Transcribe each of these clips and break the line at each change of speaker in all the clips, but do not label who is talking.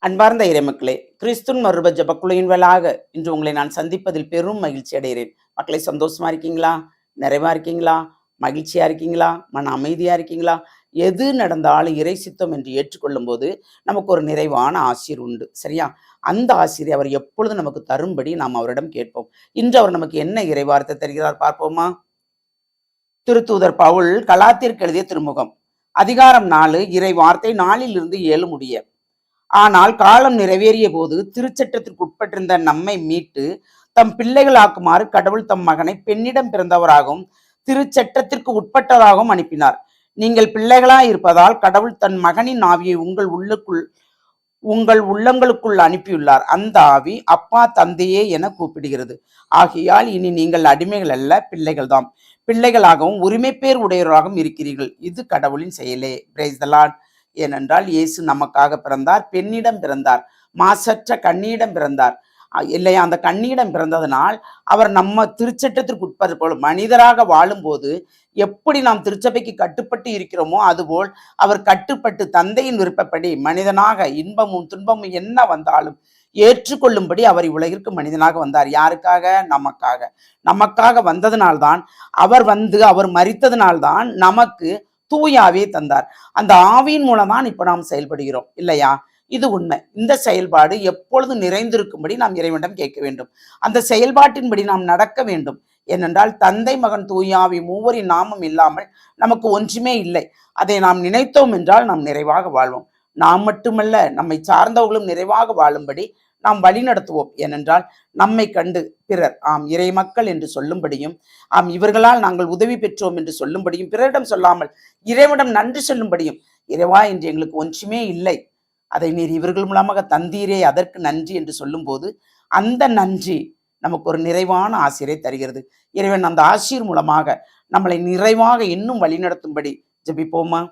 அன்பார்ந்த இறைமக்களே, கிறிஸ்துவின் மறுரூப ஜெபக்குழுவின் வாயிலாக இன்று உங்களை நான் சந்திப்பதில் பெரும் மகிழ்ச்சி அடைகிறேன். மக்களை, சந்தோஷமா இருக்கீங்களா? நிறைவா இருக்கீங்களா? மகிழ்ச்சியா இருக்கீங்களா? மன அமைதியா இருக்கீங்களா? எது நடந்தாலும் இறை சித்தம் என்று ஏற்றுக்கொள்ளும் போது நமக்கு ஒரு நிறைவான ஆசீர் உண்டு. சரியா? அந்த ஆசீரை அவர் எப்பொழுதும் நமக்கு தரும்படி நாம் அவரிடம் கேட்போம். இன்று அவர் நமக்கு என்ன இறைவார்த்தை தருகிறார் பார்ப்போமா? திருத்தூதர் பவுல் கலாத்திற்கு எழுதிய திருமுகம், அதிகாரம் 4, இறை வார்த்தை 4 7 முடிய. ஆனால் காலம் நிறைவேறிய போது திருச்சட்டத்திற்கு உட்பட்டிருந்த நம்மை மீட்டு தம் பிள்ளைகளாக்குமாறு கடவுள் தம் மகனை பெண்ணிடம் பிறந்தவராகவும் திருச்சட்டத்திற்கு உட்பட்டதாகவும் அனுப்பினார். நீங்கள் பிள்ளைகளாய் இருப்பதால் கடவுள் தன் மகனின் ஆவியை உங்கள் உள்ளங்களுக்குள் அனுப்பியுள்ளார். அந்த ஆவி அப்பா தந்தையே என கூப்பிடுகிறது. ஆகையால் இனி நீங்கள் அடிமைகள் அல்ல, பிள்ளைகள்தாம். பிள்ளைகளாகவும் உரிமை பேர் உடையவராகவும் இருக்கிறீர்கள். இது கடவுளின் செயலே. Praise the lord. ஏனென்றால் இயேசு நமக்காக பிறந்தார், பெண்ணிடம் பிறந்தார், மாசற்ற கன்னியிடம் பிறந்தார் இல்லையா? அந்த கன்னியிடம் பிறந்ததனால் அவர் நம்ம திருச்சட்டத்திற்கு உட்பது போல மனிதராக வாழும்போது எப்படி நாம் திருச்சபைக்கு கட்டுப்பட்டு இருக்கிறோமோ அதுபோல் அவர் கட்டுப்பட்டு தந்தையின் விருப்பப்படி மனிதனாக இன்பமும் துன்பமும் என்ன வந்தாலும் ஏற்றுக்கொள்ளும்படி அவர் உலகிற்கு மனிதனாக வந்தார். யாருக்காக? நமக்காக வந்ததினால்தான் அவர் மரித்ததினால்தான் நமக்கு தூய ஆவியை தந்தார். அந்த ஆவியின் மூலம் தான் இப்ப நாம் செயல்படுகிறோம் இல்லையா? இது உண்மை. இந்த செயல்பாடு எப்பொழுதும் நிறைந்திருக்கும்படி நாம் இறைவனிடம் கேட்க வேண்டும். அந்த செயல்பாட்டின்படி நாம் நடக்க வேண்டும். ஏனென்றால் தந்தை மகன் தூய ஆவி மூவரின் நாமம் இல்லாமல் நமக்கு ஒன்றுமே இல்லை. அதை நாம் நினைத்தோம் என்றால் நாம் நிறைவாக வாழ்வோம். நாம் மட்டுமல்ல, நம்மை சார்ந்தவர்களும் நிறைவாக வாழும்படி நாம் வழி நடத்துவோம். ஏனென்றால் நம்மை கண்டு பிறர் இறை மக்கள் என்று சொல்லும்படியும், இவர்களால் நாங்கள் உதவி பெற்றோம் என்று சொல்லும்படியும், பிறரிடம் சொல்லாமல் இறைவனிடம் நன்றி சொல்லும்படியும், இறைவா என்று எங்களுக்கு ஒன்றுமே இல்லை, அதை நீர் இவர்கள் மூலமாக தந்தீரே, அதற்கு நன்றி என்று சொல்லும் போது அந்த நன்றி நமக்கு ஒரு நிறைவான ஆசிரை தருகிறது. இறைவன் அந்த ஆசிர் மூலமாக நம்மளை நிறைவாக இன்னும் வழிநடத்தும்படி ஜெபிப்போமா?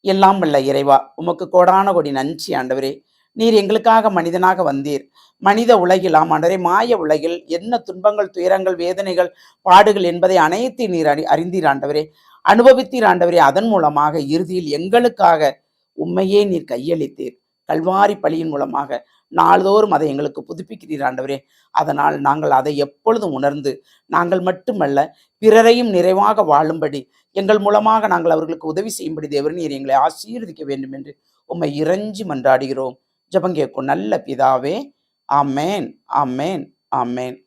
எல்லாம் வல்ல இறைவா, உமக்கு கோடான கோடி நன்றி ஆண்டவரே. நீர் எங்களுக்காக மனிதனாக வந்தீர். மனித உலகில் ஆண்டவரே, மாய உலகில் என்ன துன்பங்கள், துயரங்கள், வேதனைகள், பாடுகள் என்பதை அனைத்தையும் நீர் அறிந்தீர் ஆண்டவரே, அனுபவித்தீர் ஆண்டவரே. அதன் மூலமாக இறுதியில் எங்களுக்காக உண்மையே நீர் கையளித்தீர். கல்வாரி பலியின் மூலமாக நாள்தோறும் அதை எங்களுக்கு புதுப்பிக்கிறீர் ஆண்டவரே. அதனால் நாங்கள் அதை எப்பொழுதும் உணர்ந்து நாங்கள் மட்டுமல்ல பிறரையும் நிறைவாக வாழும்படி எங்கள் மூலமாக நாங்கள் அவர்களுக்கு உதவி செய்யும்படி தேவன் நீர் எங்களை ஆசீர்வதிக்க வேண்டும் என்று உம்மை இறைஞ்சி மன்றாடுகிறோம். ஜெபம் கேட்கும் நல்ல பிதாவே. ஆமேன், ஆமேன், ஆமேன்.